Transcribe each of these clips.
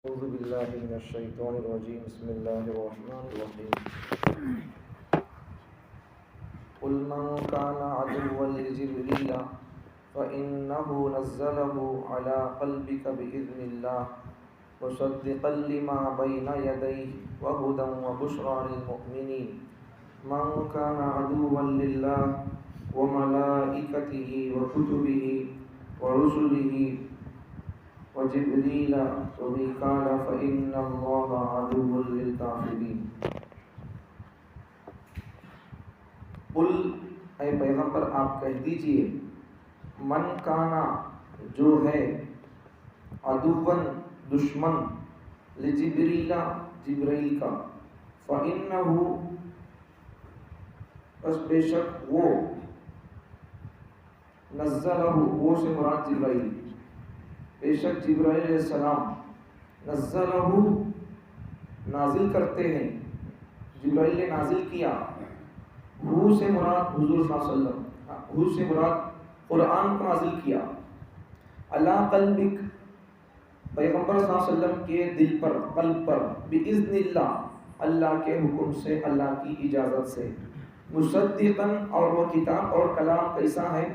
أعوذ بالله من الشيطان الرجيم بسم الله الرحمن الرحيم قل من كان عدوا لجبريل فإنه نزله على قلبك بإذن الله مصدقا لما بين يديه وهدى وبشرى للمؤمنين من كان عدوا لله وملائكته وكتبه ورسله وجبريل وميكال فإن الله عدو للكافرين قل اے پیغمبر آپ کہہ دیجئے من کانا جو ہے عدوً دشمن لجبریل جبرائیل کا فإنه بس بے شک وہ نزلہ وہ سے مراد جبرائیل بے شک جبرائیل علیہ السلام نزلہ نازل کرتے ہیں جبرائیل نے نازل کیا ہو سے مراد حضور صلی اللہ علیہ وسلم ہو سے مراد قرآن کو نازل کیا علی قلبک پیغمبر صلی اللہ علیہ وسلم کے دل پر قلب پر باذن اللہ اللہ کے حکم سے اللہ کی اجازت سے مصدقاً اور وہ کتاب اور کلام کیسا ہے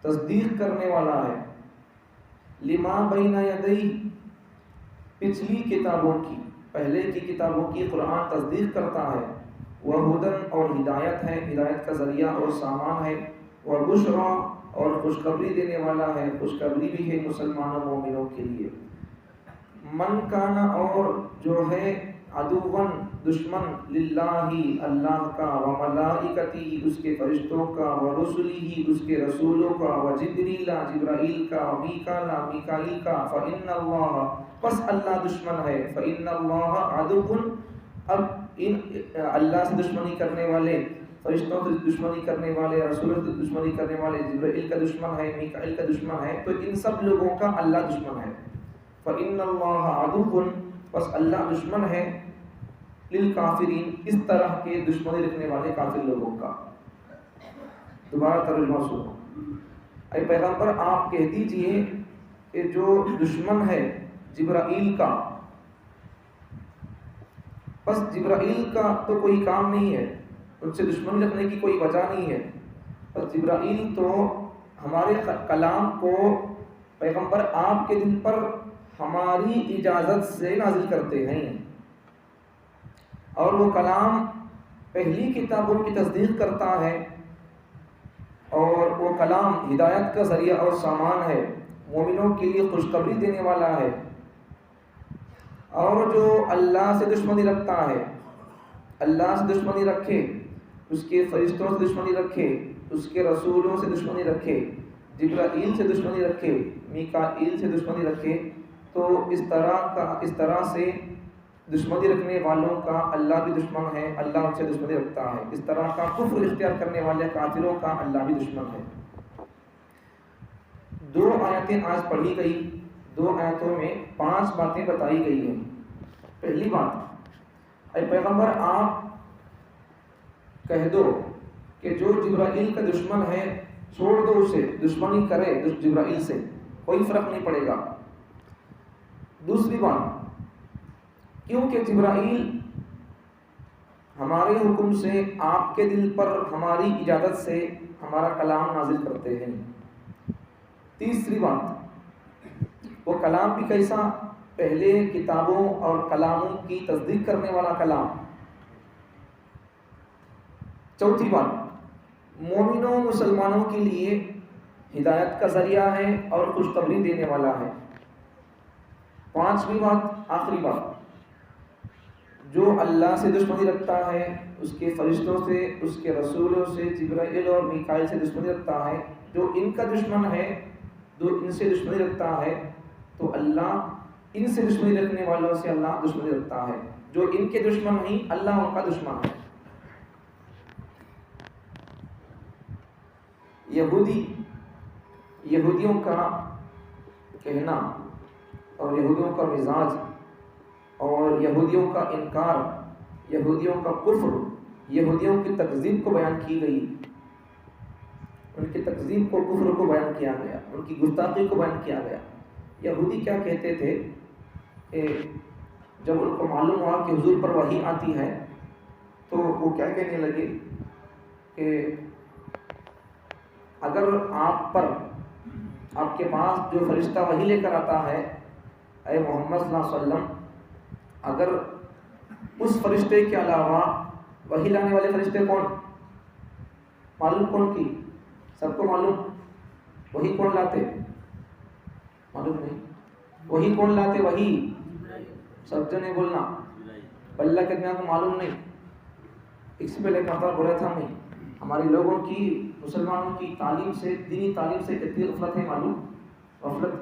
تصدیق کرنے والا ہے لما بین یدیہ پچھلی کتابوں کی پہلے کی کتابوں کی قرآن تصدیق کرتا ہے وہدن اور ہدایت ہے ہدایت کا ذریعہ اور سامان ہے وبشرا اور خوشخبری دینے والا ہے خوشخبری بھی ہے مسلمانوں مومنوں کے لیے من کانا اور جو ہے عدوً دشمن للہ اللہ کا وملائکتی اس کے فرشتوں کا ورسلہ اس کے رسولوں کا وجبریل جبرائیل کا ومیکال میکائیل کا فإن اللہ پس اللہ دشمن ہے فإن اللہ عدوً اب ان اللہ سے دشمنی کرنے والے فرشتوں سے دشمنی کرنے والے رسولوں سے دشمنی کرنے والے جبرائیل کا دشمن ہے میکائیل کا دشمن ہے تو ان سب لوگوں کا اللہ دشمن ہے فإن اللہ عدوً پس اللہ دشمن ہے للکافرین اس طرح کے دشمنی رکھنے والے کافر لوگوں کا دوبارہ ترجمہ سنو اے پیغمبر آپ کہہ دیجئے کہ جو دشمن ہے جبرائیل کا بس جبرائیل کا تو کوئی کام نہیں ہے ان سے دشمنی رکھنے کی کوئی وجہ نہیں ہے بس جبرائیل تو ہمارے کلام کو پیغمبر آپ کے دل پر ہماری اجازت سے نازل کرتے ہیں اور وہ کلام پہلی کتابوں کی تصدیق کرتا ہے اور وہ کلام ہدایت کا ذریعہ اور سامان ہے مومنوں کے لیے خوشخبری دینے والا ہے اور جو اللہ سے دشمنی رکھتا ہے اللہ سے دشمنی رکھے اس کے فرشتوں سے دشمنی رکھے اس کے رسولوں سے دشمنی رکھے جبرائیل سے دشمنی رکھے میکائیل سے دشمنی رکھے تو اس طرح سے دشمنی رکھنے والوں کا اللہ بھی دشمن ہے اللہ ان سے دشمنی رکھتا ہے اس طرح کا کفر اختیار کرنے والے کافروں کا اللہ بھی دشمن ہے دو آیتیں آج پڑھی گئی دو آیتوں میں 5 باتیں بتائی گئی ہیں پہلی بات اے پیغمبر آپ کہہ دو کہ جو جبرائیل کا دشمن ہے چھوڑ دو اسے دشمنی کرے جبرائیل سے کوئی فرق نہیں پڑے گا دوسری بات کیونکہ جبرائیل ہمارے حکم سے آپ کے دل پر ہماری اجازت سے ہمارا کلام نازل کرتے ہیں تیسری بات وہ کلام بھی کیسا پہلے کتابوں اور کلاموں کی تصدیق کرنے والا کلام چوتھی بات مومنوں مسلمانوں کے لیے ہدایت کا ذریعہ ہے اور خوشخبری دینے والا ہے پانچویں بات آخری بات جو اللہ سے دشمنی رکھتا ہے اس کے فرشتوں سے اس کے رسولوں سے جبرائیل اور میکائیل سے دشمنی رکھتا ہے جو ان کا دشمن ہے جو ان سے دشمنی رکھتا ہے تو اللہ ان سے دشمنی رکھنے والوں سے اللہ دشمنی رکھتا ہے جو ان کے دشمن نہیں اللہ ان کا دشمن ہے یہودیوں کا کہنا اور یہودیوں کا مزاج اور یہودیوں کا انکار یہودیوں کا کفر یہودیوں کی تکذیب کو بیان کی گئی ان کی تکذیب کو کفر کو بیان کیا گیا ان کی گستاخی کو بیان کیا گیا یہودی کیا کہتے تھے جب ان کو معلوم ہوا کہ حضور پر وحی آتی ہے تو وہ کیا کہنے لگے کہ اگر آپ پر آپ کے پاس جو فرشتہ وحی لے کر آتا ہے اے محمد صلی اللہ علیہ وسلم، اگر اس فرشتے کے علاوہ وحی لانے والے فرشتے کون معلوم کون کی؟ سب کو معلوم وحی کون لاتے؟ معلوم نہیں وحی کون لاتے؟ وحی سب جنے بولنا اللہ کے دنیا کو معلوم نہیں. اس سے پہلے مرتبہ بولا تھا میں ہمارے لوگوں کی مسلمانوں کی تعلیم سے دینی تعلیم سے کتنی غفلت ہے معلوم؟ غفلت.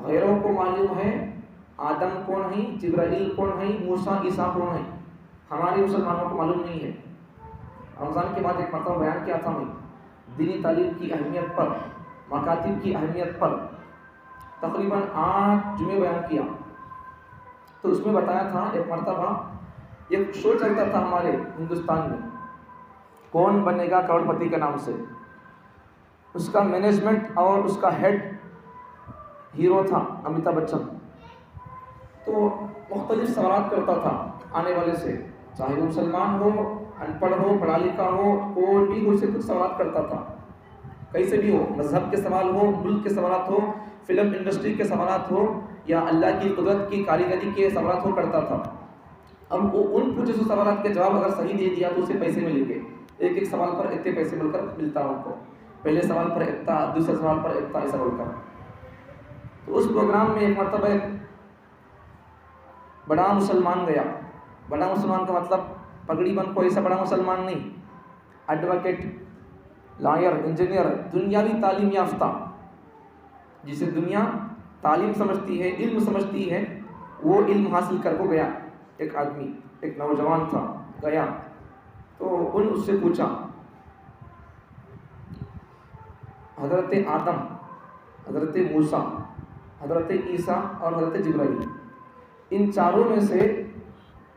غیروں کو معلوم ہے آدم کون ہے، جبرائیل کون ہے، موسیٰ عیسیٰ کون ہے، ہمارے مسلمانوں کو معلوم نہیں ہے. رمضان کے بعد ایک مرتبہ بیان کیا تھا میں دینی تعلیم کی اہمیت پر، مکاتب کی اہمیت پر تقریباً 8 جمعے بیان کیا. تو اس میں بتایا تھا ایک مرتبہ ایک شو چلتا تھا ہمارے ہندوستان میں، کون بنے گا کروڑ پتی کے نام سے. اس کا مینجمنٹ اور اس کا ہیڈ ہیرو تھا امیتابھ بچن. تو مختلف سوالات کرتا تھا آنے والے سے، چاہے وہ مسلمان ہو، ان پڑھ ہو، پڑھا لکھا ہو، کوئی بھی اس سے کچھ سوالات کرتا تھا، کیسے بھی ہو، مذہب کے سوال ہو، ملک کے سوالات ہو، فلم انڈسٹری کے سوالات ہو، یا اللہ کی قدرت کی کاریگری کے سوالات ہو کرتا تھا. اب وہ ان پوچھے ہوئے سوالات کے جواب اگر صحیح دے دیا تو اسے پیسے ملیں گے. ایک ایک سوال پر اتنے پیسے مل کر ملتا ان کو، پہلے سوال پر اتنا، دوسرے سوال پر اتنا، ایسا بول کر. تو اس پروگرام میں ایک مرتبہ ایک بڑا مسلمان گیا. بڑا مسلمان کا مطلب پگڑی بند کوئی ایسا بڑا مسلمان نہیں، ایڈوکیٹ، لائر، انجینئر، دنیاوی تعلیم یافتہ، جسے دنیا تعلیم سمجھتی ہے، علم سمجھتی ہے، وہ علم حاصل کر کو گیا. ایک آدمی، ایک نوجوان تھا، گیا تو ان اس سے پوچھا حضرت آدم، حضرت موسیٰ، حضرت عیسیٰ اور حضرت جبرائیل، ان چاروں میں سے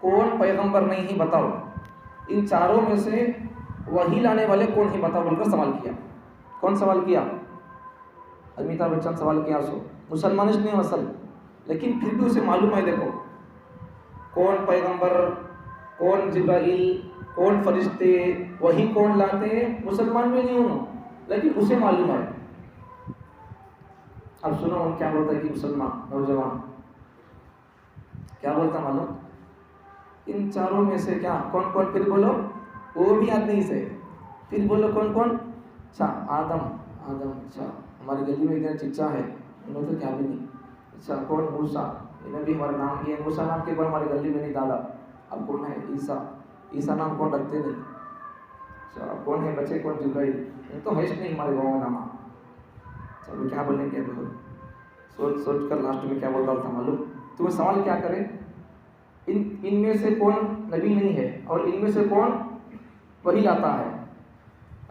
کون پیغمبر نہیں ہے بتاؤ، ان چاروں میں سے وحی لانے والے کون ہیں بتاؤ بول کر سوال کیا. کون سوال کیا؟ امیتابھ بچن سوال کیا. سو مسلمانش نہیں اصل، لیکن پھر بھی اسے معلوم ہے دیکھو کون پیغمبر، کون جبرائیل، کون فرشتے، وہی کون لاتے ہیں. مسلمان بھی نہیں ہوں لیکن اسے معلوم ہے. اب سنو ہم کیا بولتا ہے کہ مسلمان نوجوان کیا بولتا معلوم؟ ان چاروں میں سے کیا کون کون؟ پھر بولو، وہ بھی یاد نہیں سے. پھر بولو کون کون؟ اچھا آدم. آدم اچھا ہماری گلی میں ادھر چچا ہے، انہوں تو کیا بھی نہیں. اچھا کون؟ موسیٰ، انہیں بھی ہمارا نام، یہ موسیٰ نام کے بعد ہماری گلی میں نہیں ڈالا. اب کون ہے؟ عیسیٰ. عیسیٰ نام کون رکھتے نہیں. اچھا اب کون ہے بچے؟ کون؟ جبرائیل. یہ تو ہے نہیں ہمارے گاؤں میں نام. چلو کیا بولیں گے؟ سوچ سوچ کر لاسٹ میں کیا بولتا تھا معلوم؟ تمہیں سوال کیا کرے، ان میں سے کون نبی نہیں ہے اور ان میں سے کون وہی لاتا ہے.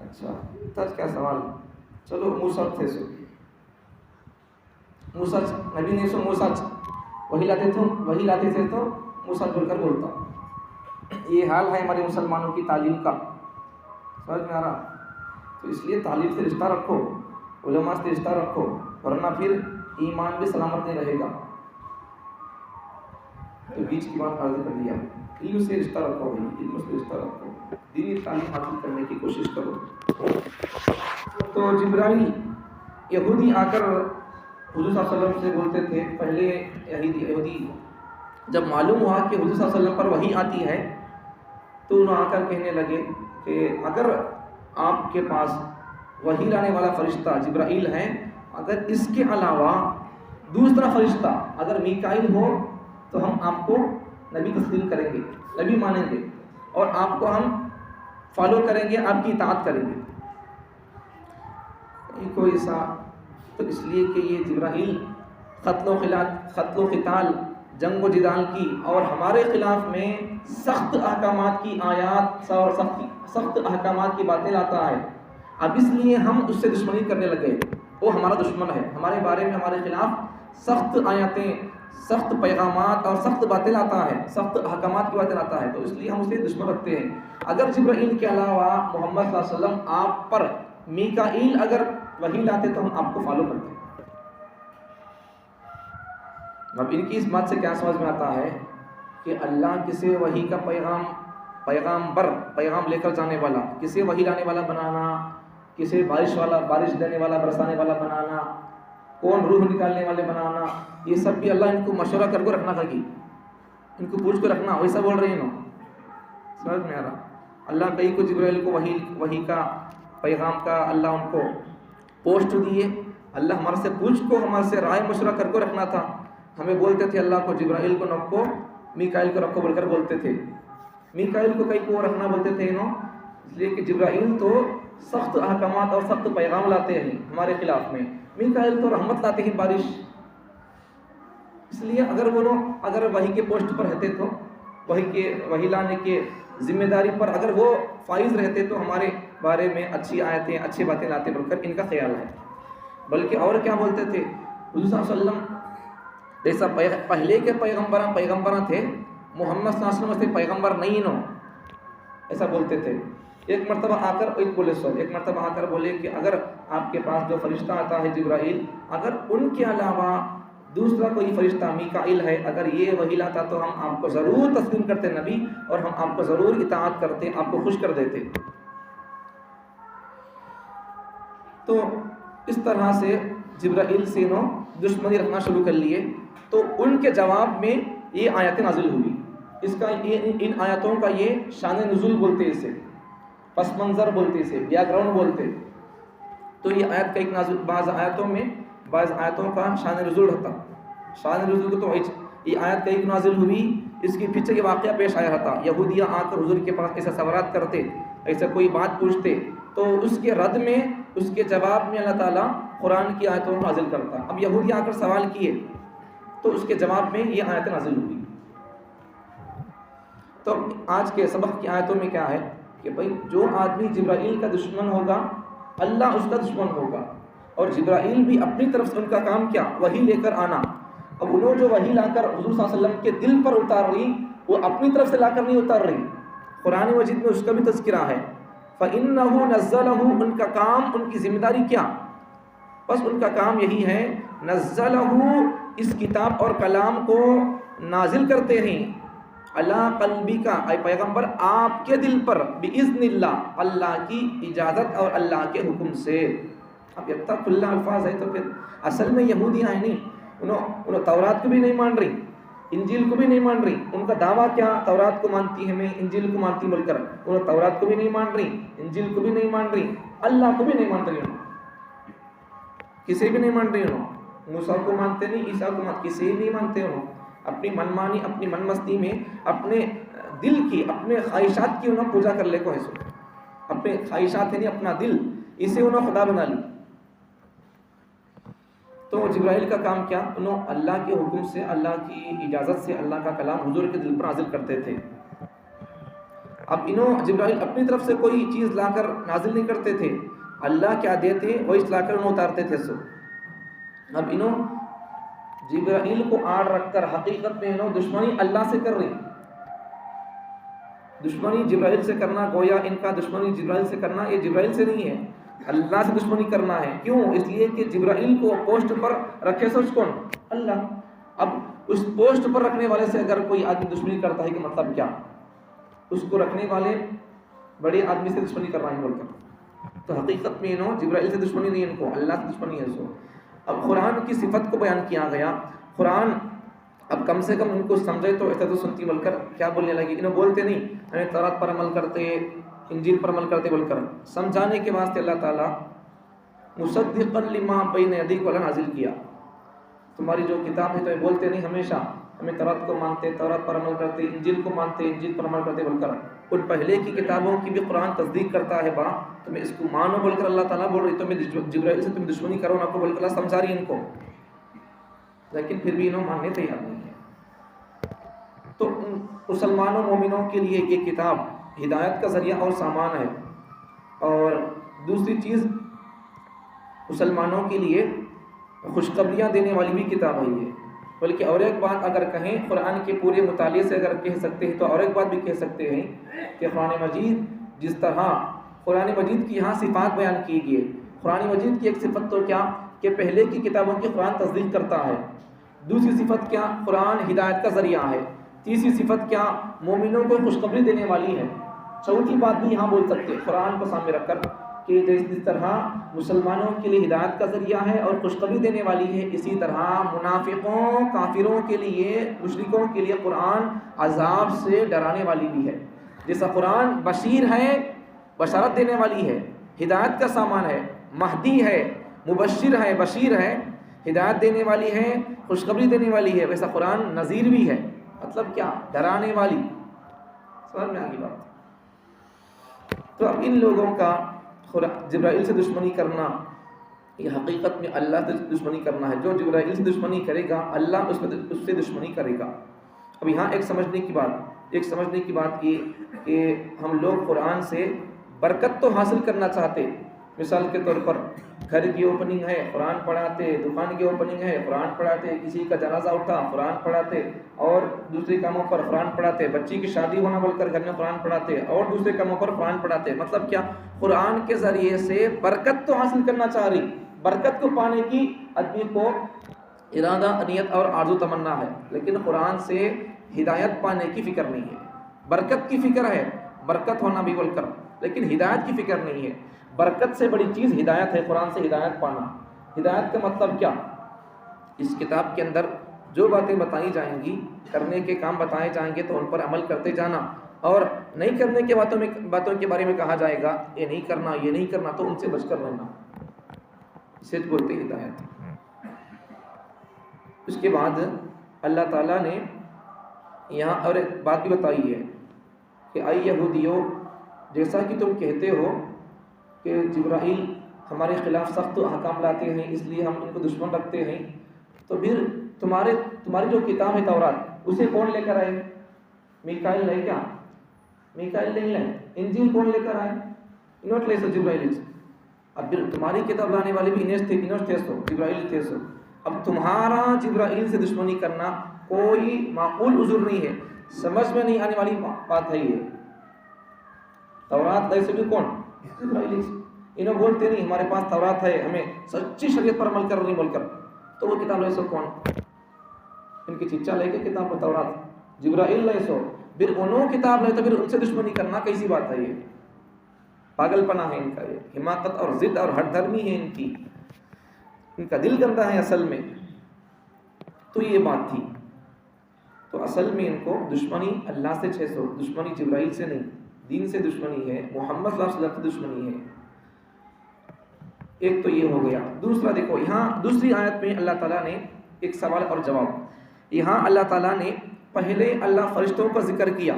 اچھا تب کیا سوال؟ چلو موسیٰ تھے، سو موسیٰ نبی نہیں، سو موسیٰ وہی لاتے تھے تو موسیٰ بول کر بولتا. یہ حال ہے ہمارے مسلمانوں کی تعلیم کا. سمجھ میں آ رہا؟ تو اس لیے تعلیم سے رشتہ رکھو، علماء سے رشتہ رکھو، ورنہ پھر ایمان بھی سلامت نہیں رہے گا. تو بیچ کی بات عرض کر دیا، علم سے رشتہ رکھو بھائی، علم سے رشتہ رکھو، دینی تعلیم حاصل کرنے کی کوشش کرو. تو جبرائیل یہودی آ کر حضور صلی اللہ علیہ وسلم سے بولتے تھے. پہلے یہودی جب معلوم ہوا کہ حضور صلی اللہ علیہ وسلم پر وحی آتی ہے تو انہوں آ کر کہنے لگے کہ اگر آپ کے پاس وحی لانے والا فرشتہ جبرائیل ہے، اگر اس کے علاوہ دوسرا فرشتہ اگر میکائیل ہو تو ہم آپ کو نبی تسلیم کریں گے، نبی مانیں گے، اور آپ کو ہم فالو کریں گے، آپ کی اطاعت کریں گے. کوئی سا تو اس لیے کہ یہ جبرائیل قتل و قتال، جنگ و جدال کی اور ہمارے خلاف میں سخت احکامات کی آیات اور سخت احکامات کی باتیں لاتا ہے. اب اس لیے ہم اس سے دشمنی کرنے لگے، وہ ہمارا دشمن ہے، ہمارے بارے میں ہمارے خلاف سخت آیاتیں، سخت پیغامات اور سخت باتیں لاتا ہے، سخت احکامات کی باتیں لاتا ہے. تو اس لیے ہم اسے دشمن رکھتے ہیں. اگر جبرائیل کے علاوہ محمد صلی اللہ علیہ وسلم آپ پر میکائیل اگر وحی لاتے تو ہم آپ کو فالو کرتے. اب ان کی اس بات سے کیا سمجھ میں آتا ہے کہ اللہ کسی وحی کا پیغام لے کر جانے والا، کسی وحی لانے والا بنانا، کسی بارش دینے والا، برسانے والا بنانا، کون روح نکالنے والے بنانا، یہ سب بھی اللہ ان کو مشورہ کر کے رکھنا کہیں، ان کو پوچھ کے رکھنا، ویسا بول رہے ہیں نا، سمجھ میں آ رہا؟ اللہ کہیں کو جبرائیل کو وحی کا پیغام کا اللہ ان کو پوسٹ دیے، اللہ ہمارے سے پوچھ کو ہمارے سے رائے مشورہ کر کے رکھنا تھا. ہمیں بولتے تھے اللہ کو جبرائیل کو رکھو، میکائیل کو رکھو بول کر بولتے تھے. میکائیل کو کہیں کو رکھنا بولتے تھے اس لیے کہ جبرائیل تو سخت احکامات اور سخت پیغام لاتے ہیں ہمارے خلاف میں، میکائیل تو رحمت لاتے ہیں، بارش. اس لیے اگر وحی کے پوسٹ پر رہتے تو وحی لانے کے ذمہ داری پر اگر وہ فائز رہتے تو ہمارے بارے میں اچھی آیتیں اچھی باتیں لاتے بول کر ان کا خیال ہے. بلکہ اور کیا بولتے تھے حضور صلی اللہ علیہ وسلم جیسا پہلے کے پیغمبراں تھے، محمد صلی اللہ علیہ وسلم سے پیغمبر نہیں نو، ایسا بولتے تھے. ایک مرتبہ آ کر بولے کہ اگر آپ کے پاس جو فرشتہ آتا ہے جبرائیل، اگر ان کے علاوہ دوسرا کوئی فرشتہ میکائیل ہے، اگر یہ وحی لاتا تو ہم آپ کو ضرور تسلیم کرتے نبی، اور ہم آپ کو ضرور اطاعت کرتے، آپ کو خوش کر دیتے. تو اس طرح سے جبرائیل سے دشمنی رکھنا شروع کر لیے. تو ان کے جواب میں یہ آیتیں نازل ہوئی. ان آیتوں کا یہ شان نزول بولتے، اسے پس منظر بولتے، اسے بیک گراؤنڈ بولتے. تو یہ آیت کا ایک نازل، بعض آیتوں کا شان نزول رہتا. شان نزول کو تو یہ آیت کا ایک نازل ہوئی، اس کے پیچھے یہ واقعہ پیش آیا رہتا. یہودیاں آ کر حضور کے پاس ایسا سوالات کرتے، ایسا کوئی بات پوچھتے، تو اس کے رد میں، اس کے جواب میں اللہ تعالیٰ قرآن کی آیتوں کو نازل کرتا. اب یہودی آ کر سوال کیے تو اس کے جواب میں یہ آیت نازل ہوئی. تو آج کے سبق کی آیتوں میں کیا ہے کہ بھائی جو آدمی جبرائیل کا دشمن ہوگا اللہ اس کا دشمن ہوگا، اور جبرائیل بھی اپنی طرف سے ان کا کام کیا، وحی لے کر آنا. اب انہوں جو وحی لا کر حضور صلی اللہ علیہ وسلم کے دل پر اتار رہی، وہ اپنی طرف سے لا کر نہیں اتار رہی. قرآن مجید میں اس کا بھی تذکرہ ہے. فَإِنَّهُ نَزَّلَهُ، ان کا کام، ان کی ذمہ داری کیا، بس ان کا کام یہی ہے، نزلہ، اس کتاب اور کلام کو نازل کرتے ہیں، اللہ قلبی کا، اے پیغمبر آپ کے دل پر، بِإِذْنِ اللہ، اللہ کی اجازت اور اللہ کے حکم سے. اب یہ تک کھلا الفاظ ہے. تو پھر اصل میں یہودیاں ہیں نہیں، انہوں تورات کو بھی نہیں مان رہی، انجیل کو بھی نہیں مان رہی. ان کا دعویٰ کیا، تورات کو مانتی ہے، میں انجیل کو مانتی بول کر. انہوں تورات کو بھی نہیں مان رہی، انجیل کو بھی نہیں مان رہی، اللہ کو بھی نہیں مان رہی، انہوں کسی بھی نہیں مان رہی. انہوں موسیٰ کو مانتے نہیں، عیسیٰ کو مانتے، کسی بھی نہیں مانتے. انہوں اپنی منمانی، اپنی من مستی میں اپنے دل کی، اپنے خواہشات کی انہوں پوجا کر لے کو ہے. اپنے خواہشات یعنی اپنا دل، اسے انہوں خدا بنا لی. تو جبرائیل کا کام کیا، انہوں اللہ کے حکم سے، اللہ کی اجازت سے اللہ کا کلام حضور کے دل پر نازل کرتے تھے. اب انہوں جبرائیل اپنی طرف سے کوئی چیز لا کر نازل نہیں کرتے تھے، اللہ کیا دیتے وہی لا کر انہوں اتارتے تھے. اب انہوں جبرائیل کو آڑ رکھ کر حقیقت میں انہوں دشمنی اللہ سے کر رہی. دشمنی جبرائیل سے کرنا، گویا ان کا دشمنی جبرائیل سے کرنا، یہ جبرائیل سے نہیں ہے، اللہ سے دشمنی کرنا ہے. کیوں؟ اس لیے کہ جبرائیل کو پوسٹ پر رکھے سوچ کون؟ اللہ. اب اس پوسٹ پر رکھنے والے سے اگر کوئی آدمی دشمنی کرتا ہے کہ مطلب کیا، اس کو رکھنے والے بڑے آدمی سے دشمنی کر رہا ہے بول کر. تو حقیقت میں انہوں جبرائیل سے دشمنی نہیں، ان کو اللہ سے دشمنی ہے. سو اب قرآن کی صفت کو بیان کیا گیا. قرآن اب کم سے کم ان کو سمجھے تو ایسا تو سنتی بول کر کیا بولنے لگی. انہوں بولتے نہیں ہمیں تورات پر عمل کرتے، انجیل پر عمل کرتے بول کر. سمجھانے کے واسطے اللہ تعالیٰ مصدقا لما بین یدیک والا نازل کیا. تمہاری جو کتاب ہے تو یہ بولتے نہیں ہمیشہ ہمیں تورات کو مانتے، تورات پر عمل کرتے، انجیل کو مانتے، انجیل پر عمل کرتے بول کر. ان پہلے کی کتابوں کی بھی قرآن تصدیق کرتا ہے، با تمہیں اس کو مانو بول کر اللہ تعالیٰ بول رہی. تمہیں جبرائیل سے تم دشمنی کرو نہ کو بول کر اللہ سمجھا رہی ان کو، لیکن پھر بھی انہوں ماننے تیار نہیں ہے. تو مسلمانوں مومنوں کے لیے یہ کتاب ہدایت کا ذریعہ اور سامان ہے. اور دوسری چیز مسلمانوں کے لیے خوشخبریاں دینے والی بھی کتاب ہے یہ. بلکہ اور ایک بات اگر کہیں قرآن کے پورے مطالعے سے اگر کہہ سکتے ہیں تو اور ایک بات بھی کہہ سکتے ہیں کہ قرآن مجید جس طرح قرآن مجید کی یہاں صفات بیان کی گئی. قرآن مجید کی ایک صفت تو کیا کہ پہلے کی کتابوں کی قرآن تصدیق کرتا ہے. دوسری صفت کیا؟ قرآن ہدایت کا ذریعہ ہے. تیسری صفت کیا؟ مومنوں کو خوشخبری دینے والی ہے. چوتھی بات بھی یہاں بول سکتے قرآن کو سامنے رکھ کر کہ جس طرح مسلمانوں کے لیے ہدایت کا ذریعہ ہے اور خوشخبری دینے والی ہے، اسی طرح منافقوں کافروں کے لیے مشرکوں کے لیے قرآن عذاب سے ڈرانے والی بھی ہے. جیسا قرآن بشیر ہے، بشارت دینے والی ہے، ہدایت کا سامان ہے، مہدی ہے، مبشر ہے، بشیر ہے، ہدایت دینے والی ہے، خوشخبری دینے والی ہے، ویسا قرآن نذیر بھی ہے. مطلب کیا؟ ڈرانے والی. سمجھ میں آگی بات. تو اب ان لوگوں کا جبرائیل سے دشمنی کرنا یہ حقیقت میں اللہ سے دشمنی کرنا ہے. جو جبرائیل سے دشمنی کرے گا اللہ اس سے دشمنی کرے گا. اب یہاں ایک سمجھنے کی بات یہ کہ ہم لوگ قرآن سے برکت تو حاصل کرنا چاہتے. مثال کے طور پر گھر کی اوپننگ ہے قرآن پڑھاتے، دکان کی اوپننگ ہے قرآن پڑھاتے، کسی کا جنازہ اٹھا قرآن پڑھاتے، اور دوسرے کاموں پر قرآن پڑھاتے، بچی کی شادی ہونا بول کر گھر میں قرآن پڑھاتے، اور دوسرے کاموں پر قرآن پڑھاتے. مطلب کیا؟ قرآن کے ذریعے سے برکت تو حاصل کرنا چاہ رہی. برکت کو پانے کی آدمی کو ارادہ، نیت اور آرزو تمنا ہے، لیکن قرآن سے ہدایت پانے کی فکر نہیں ہے. برکت کی فکر ہے، برکت ہونا بھی بول کر، لیکن ہدایت کی فکر نہیں ہے. برکت سے بڑی چیز ہدایت ہے. قرآن سے ہدایت پانا. ہدایت کا مطلب کیا؟ اس کتاب کے اندر جو باتیں بتائی جائیں گی، کرنے کے کام بتائے جائیں گے تو ان پر عمل کرتے جانا، اور نہیں کرنے کے باتوں کے بارے میں کہا جائے گا یہ نہیں کرنا، یہ نہیں کرنا، تو ان سے بچ کر رہنا. اسے بولتے ہدایت. اس کے بعد اللہ تعالیٰ نے یہاں اور ایک بات بھی بتائی ہے کہ اے یہودیو، جیسا کہ تم کہتے ہو کہ جبرائیل ہمارے خلاف سخت احکام لاتے ہیں اس لیے ہم ان کو دشمن رکھتے ہیں، تو پھر تمہاری جو کتاب ہے تورات اسے کون لے کر آئے؟ میکائیل لے کیا؟ میکائیل نہیں لائے. انجیل کون لے کر آئے؟ انوٹ لے سو جبرائیل. اب پھر تمہاری کتاب لانے والے بھی انوٹ تھے سو جبرائیل تھے سو. اب تمہارا جبرائیل سے دشمنی کرنا کوئی معقول عذر نہیں ہے، سمجھ میں نہیں آنے والی بات ہے. یہ تورات لائے سے بھی کون؟ جبرائیل. انہوں بولتے نہیں ہمارے پاس تورات ہے، ہمیں سچی شریعت پر عمل کرنی بول کر، تو وہ کتاب لے سو کون؟ ان کی چچا لے کے کتاب پر تورات جبرائیل لے سو، پھر انہوں کتاب لے تو پھر ان سے دشمنی کرنا کیسی بات ہے؟ یہ پاگل پنا ہے ان کا، یہ حماقت اور ضد اور ہٹ دھرمی ہے ان کی. ان کا دل گندا ہے اصل میں. تو یہ بات تھی. تو اصل میں ان کو دشمنی اللہ سے 600، دشمنی جبرائیل سے نہیں، دین سے دشمنی ہے، محمد صلی اللہ علیہ وسلم سے دشمنی ہے. ایک تو یہ ہو گیا. دوسرا دیکھو یہاں دوسری آیت میں اللہ تعالیٰ نے ایک سوال اور جواب. یہاں اللہ تعالیٰ نے پہلے اللہ فرشتوں کا ذکر کیا،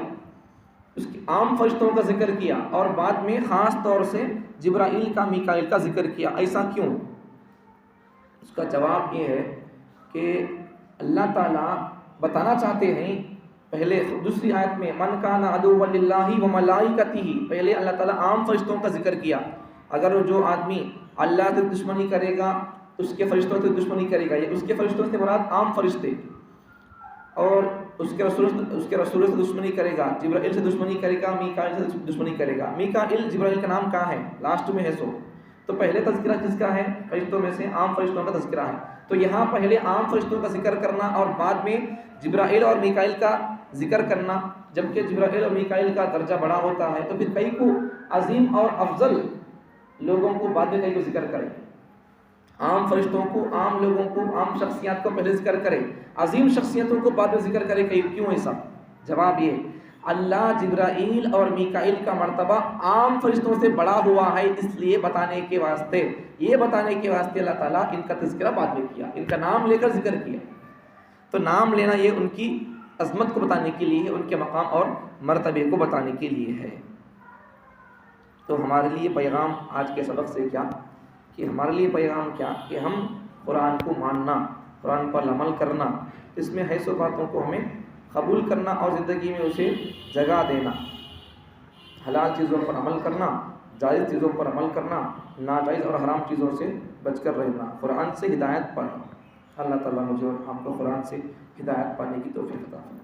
اس کی عام فرشتوں کا ذکر کیا، اور بعد میں خاص طور سے جبرائیل کا، میکائیل کا ذکر کیا. ایسا کیوں؟ اس کا جواب یہ ہے کہ اللہ تعالیٰ بتانا چاہتے ہیں پہلے دوسری آیت میں من کان عدوا للہ وملائکتہ، پہلے اللہ تعالیٰ عام فرشتوں کا ذکر کیا. اگر جو آدمی اللہ سے دشمنی کرے گا اس کے فرشتوں سے دشمنی کرے گا، اس کے فرشتوں سے مراد عام فرشتے، اور اس کے رسول سے دشمنی کرے گا، جبرائیل سے دشمنی کرے گا، میکائیل سے دشمنی کرے گا. میکائیل جبرائیل کا نام کہاں ہے؟ لاسٹ میں ہے سو. تو پہلے تذکرہ کس کا ہے؟ فرشتوں میں سے عام فرشتوں کا تذکرہ ہے. تو یہاں پہلے عام فرشتوں کا ذکر کرنا اور بعد میں جبرائیل اور میکائیل کا ذکر کرنا، جبکہ جبرائیل اور میکائیل کا درجہ بڑا ہوتا ہے، تو پھر کئی کو عظیم اور افضل لوگوں کو بعد میں کئی کو ذکر کرے. عام فرشتوں کو، عام لوگوں کو، عام شخصیات کو پہلے ذکر کرے، عظیم شخصیتوں کو بعد میں ذکر کرے. کیوں ایسا؟ جواب یہ اللہ جبرائیل اور میکائیل کا مرتبہ عام فرشتوں سے بڑا ہوا ہے، اس لیے بتانے کے واسطے اللہ تعالیٰ ان کا تذکرہ بعد میں کیا، ان کا نام لے کر ذکر کیا. تو نام لینا یہ ان کی عظمت کو بتانے کے لیے، ان کے مقام اور مرتبے کو بتانے کے لیے ہے. تو ہمارے لیے پیغام آج کے سبق سے کیا کہ ہمارے لیے پیغام کیا کہ ہم قرآن کو ماننا، قرآن پر عمل کرنا، اس میں ہے سو باتوں کو ہمیں قبول کرنا اور زندگی میں اسے جگہ دینا، حلال چیزوں پر عمل کرنا، جائز چیزوں پر عمل کرنا، ناجائز اور حرام چیزوں سے بچ کر رہنا، قرآن سے ہدایت پانا. اللہ تعالیٰ مجھے اور ہم کو قرآن سے ہدایت پانے کی توفیق عطا فرمائے.